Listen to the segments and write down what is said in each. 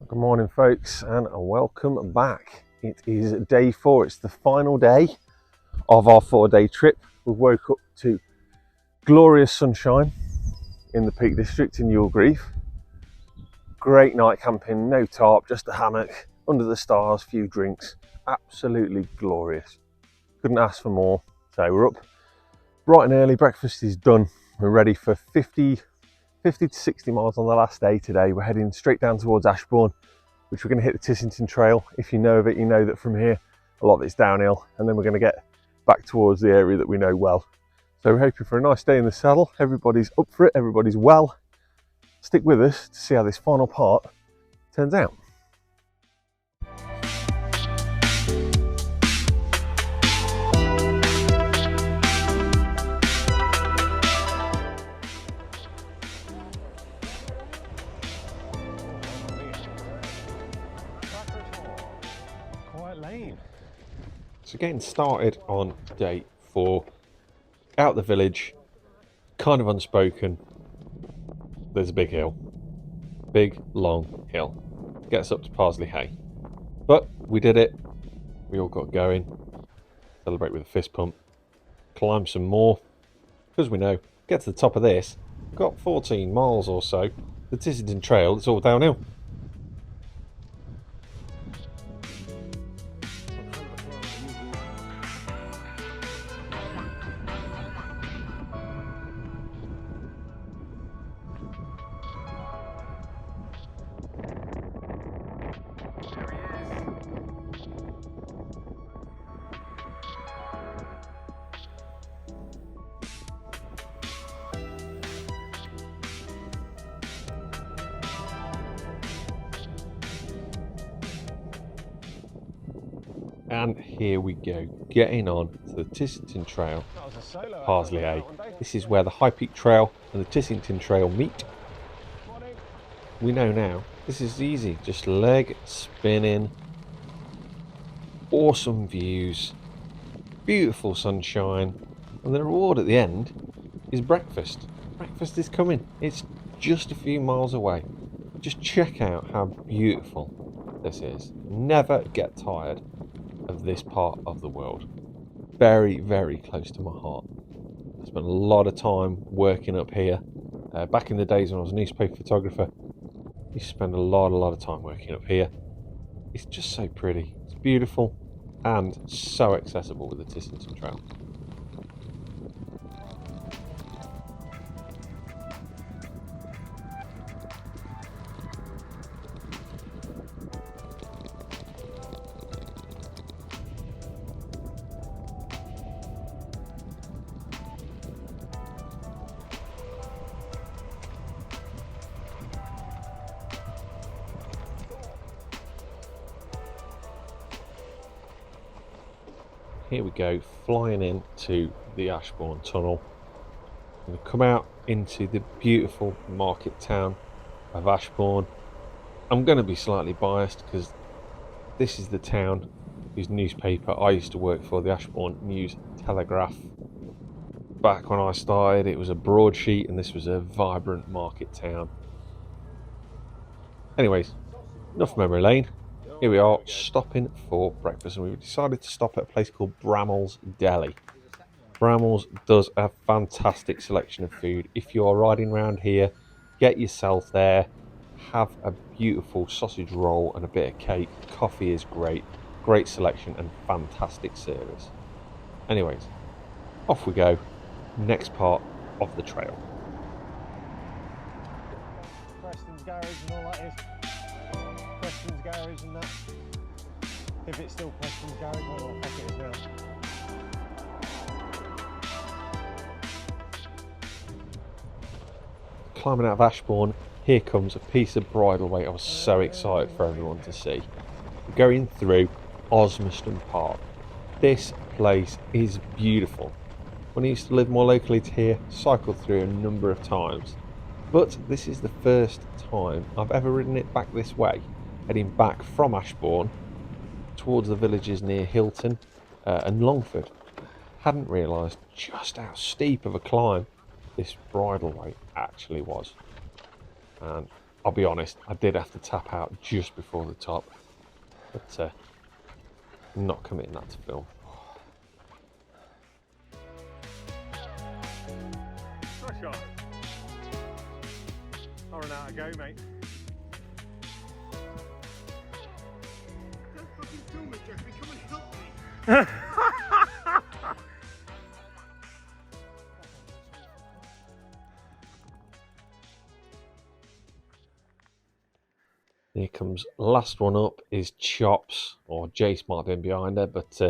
Good morning folks and welcome back. It is day 4, it's the final day of our 4-day trip. We woke up to glorious sunshine in the Peak District in Youlgrave. Great night camping, no tarp, just a hammock, under the stars, few drinks, absolutely glorious. Couldn't ask for more. So we're up bright and early, breakfast is done. We're ready for 50 to 60 miles on the last day today. We're heading straight down towards Ashbourne, which we're going to hit the Tissington Trail. If you know of it, you know that from here a lot of it's downhill, and then we're going to get back towards the area that we know well. So we're hoping for a nice day in the saddle. Everybody's up for it, everybody's well. Stick with us to see how this final part turns out. So getting started on day 4, out the village, kind of unspoken. There's a big hill, big long hill, gets up to Parsley Hay, but we did it. We all got going, celebrate with a fist pump, climb some more, because we know, get to the top of this, got 14 miles or so, the Tissington Trail, it's all downhill. And here we go, getting on to the Tissington Trail at Parsley Hay. This is where the High Peak Trail and the Tissington Trail meet. We know now, this is easy, just leg spinning, awesome views, beautiful sunshine, and the reward at the end is breakfast. Breakfast is coming, it's just a few miles away. Just check out how beautiful this is. Never get tired of this part of the world. Very, very close to my heart. I spent a lot of time working up here. Back in the days when I was a newspaper photographer, I used to spend a lot of time working up here. It's just so pretty. It's beautiful and so accessible with the Tissington Trail. Here we go, flying into the Ashbourne tunnel. I'm going to come out into the beautiful market town of Ashbourne. I'm going to be slightly biased because this is the town whose newspaper I used to work for, the Ashbourne News Telegraph. Back when I started, it was a broadsheet and this was a vibrant market town. Anyways, enough memory lane. Here we are, stopping for breakfast, and we've decided to stop at a place called Bramall's Deli. Bramall's does a fantastic selection of food. If you're riding around here, get yourself there, have a beautiful sausage roll and a bit of cake. Coffee is great, great selection and fantastic service. Anyways, off we go, next part of the trail. Preston's garage and all that is. Preston's garage and that. If it's still Preston's garage, I don't know what it is now. Climbing out of Ashbourne, here comes a piece of bridleway I was so excited for everyone to see. We're going through Osmaston Park. This place is beautiful. When I used to live more locally to here, cycled through a number of times. But this is the first time I've ever ridden it back this way, heading back from Ashbourne towards the villages near Hilton and Longford. Hadn't realised just how steep of a climb this bridleway actually was. And I'll be honest, I did have to tap out just before the top, but I'm not committing that to film. Nice shot. I'll run out of go, mate. Don't fucking film me, Jeffrey. Come and help me. Here comes last one up is Chops, or Jace might have been behind her, but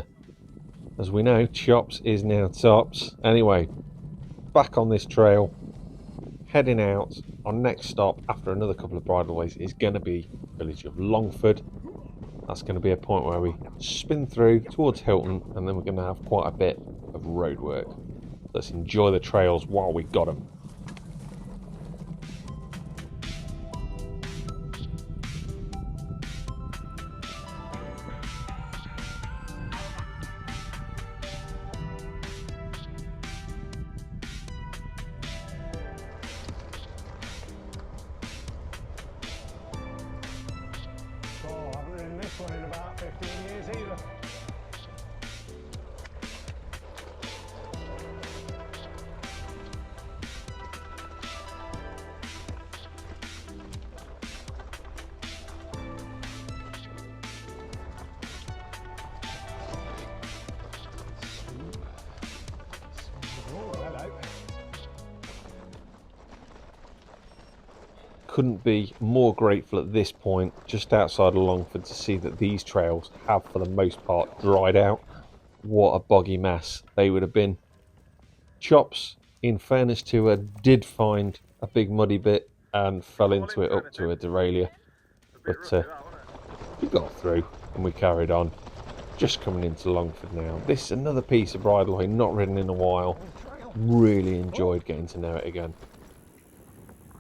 as we know, Chops is now tops. Anyway, back on this trail, heading out. Our next stop after another couple of bridleways is going to be the village of Longford. That's going to be a point where we spin through towards Hilton, and then we're going to have quite a bit of road work. Let's enjoy the trails while we got them. Oh, I haven't ridden this one in about 15 years either. Oh, hello. Couldn't be more grateful at this point, just outside of Longford, to see that these trails have for the most part dried out. What a boggy mess they would have been. Chops, in fairness to her, did find a big muddy bit and fell into it up to a derailleur, but we got through and we carried on. Just coming into Longford now. This is another piece of bridleway not ridden in a while. Really enjoyed getting to know it again.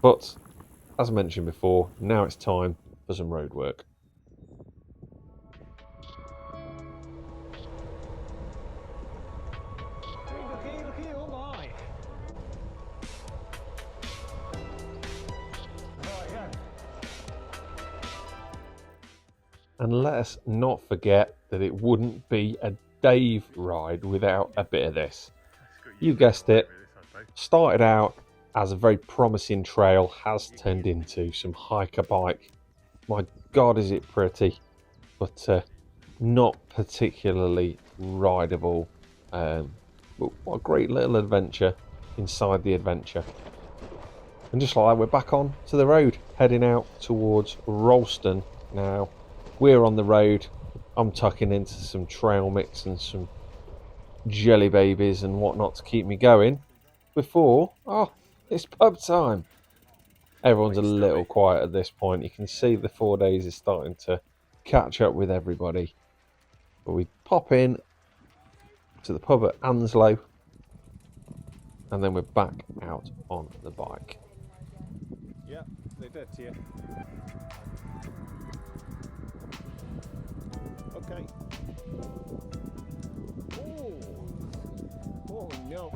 But as I mentioned before, now it's time for some road work. Looky, oh my. Right, yeah. And let us not forget that it wouldn't be a Dave ride without a bit of this. You guessed it, started out as a very promising trail, has turned into some hiker bike. My God, is it pretty, but not particularly rideable. But what a great little adventure inside the adventure. And just like that, we're back on to the road, heading out towards Ralston now. We're on the road. I'm tucking into some trail mix and some jelly babies and whatnot to keep me going before, it's pub time. Everyone's a little quiet at this point. You can see the 4 days is starting to catch up with everybody. But we pop in to the pub at Anslow, and then we're back out on the bike. Yeah, they're dead to you. Okay. Oh no.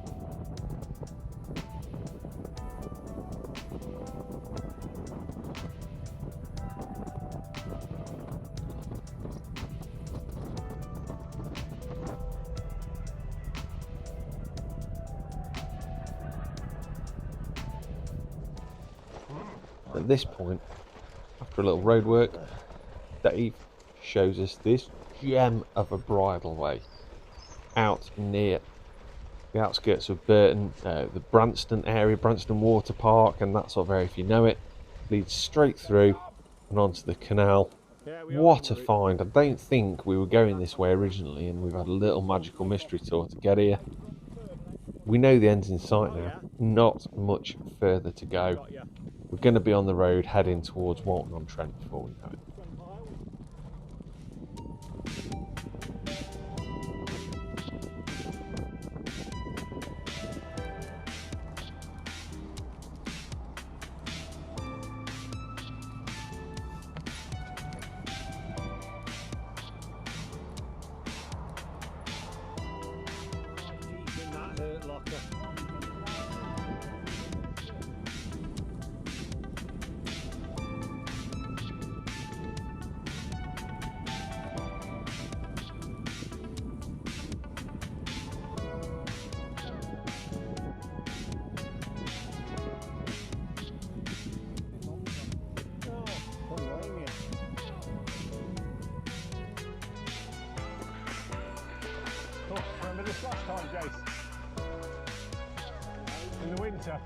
At this point, after a little road work, Dave shows us this gem of a bridleway out near the outskirts of Burton, the Branston area, Branston Water Park and that sort of area, if you know it, leads straight through and onto the canal. What a find. I don't think we were going this way originally, and we've had a little magical mystery tour to get here. We know the end's in sight now, not much further to go. We're going to be on the road heading towards Walton-on-Trent before we know it. Deep in that hurt locker. on, Jace. In the winter.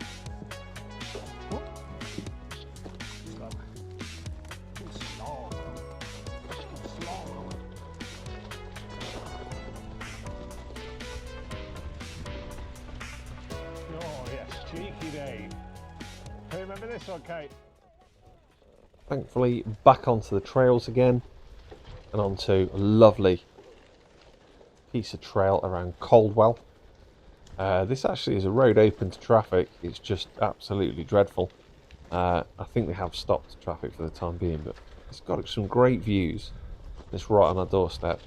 Oh yes, cheeky Dave. Hey, remember this one, Kate? Thankfully, back onto the trails again and onto a lovely piece of trail around Coldwell. This actually is a road open to traffic. It's just absolutely dreadful. I think they have stopped traffic for the time being, but it's got some great views. It's right on our doorstep.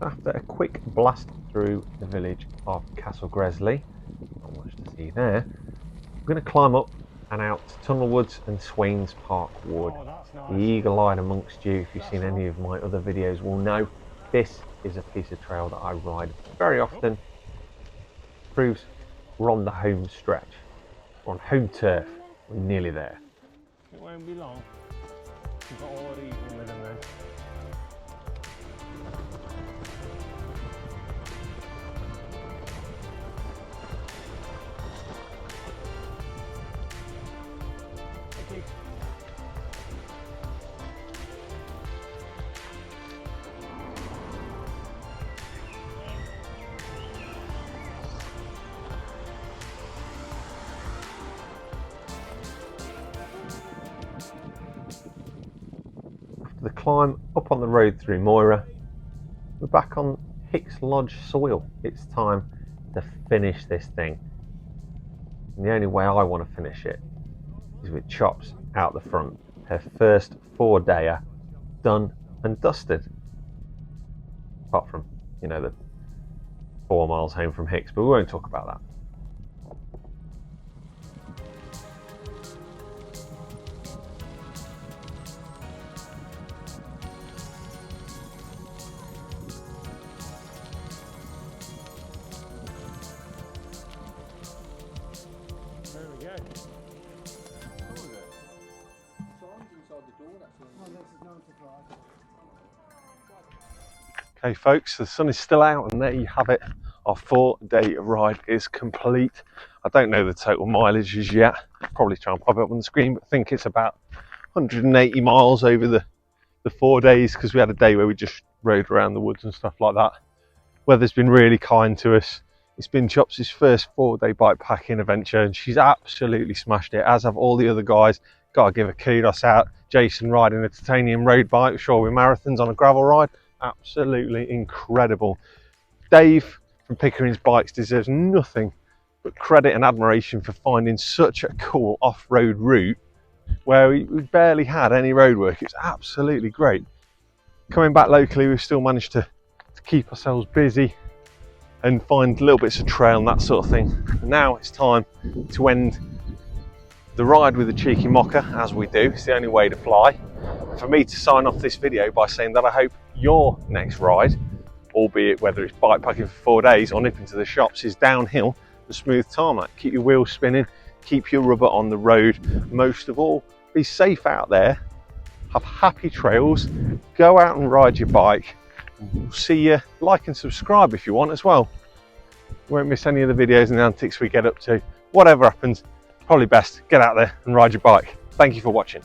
After a quick blast through the village of Castle Gresley, not much to see there, I'm going to climb up and out to Tunnel Woods and Swains Park Wood. Oh, that's nice. The eagle-eyed amongst you, if you've seen any of my other videos, will know this is a piece of trail that I ride very often. Proves we're on the home stretch. We're on home turf. We're nearly there. It won't be long. We've got all the evening with them then. The climb up on the road through Moira, we're back on Hicks Lodge soil. It's time to finish this thing. And the only way I want to finish it is with Chops out the front. Her first 4-dayer done and dusted. Apart from, you know, the 4 miles home from Hicks, but we won't talk about that. There we go. Okay folks, the sun is still out and there you have it. Our 4-day ride is complete. I don't know the total mileage as yet. I'll probably try and pop it up on the screen, but I think it's about 180 miles over the 4 days, because we had a day where we just rode around the woods and stuff like that. Weather's been really kind to us. It's been Chops' first 4-day bike packing adventure and she's absolutely smashed it, as have all the other guys. Gotta give a kudos out. Jason riding a titanium road bike, Shoreway Marathons on a gravel ride. Absolutely incredible. Dave from Pickering's Bikes deserves nothing but credit and admiration for finding such a cool off-road route where we barely had any roadwork. It's absolutely great. Coming back locally, we've still managed to keep ourselves busy and find little bits of trail and that sort of thing. Now it's time to end the ride with a cheeky Mokka, as we do. It's the only way to fly. For me to sign off this video by saying that I hope your next ride, albeit whether it's bike packing for 4 days or nipping to the shops, is downhill the smooth tarmac. Keep your wheels spinning, keep your rubber on the road. Most of all, be safe out there, have happy trails, go out and ride your bike. We'll see you. Like and subscribe if you want as well. You won't miss any of the videos and the antics we get up to. Whatever happens, probably best get out there and ride your bike. Thank you for watching.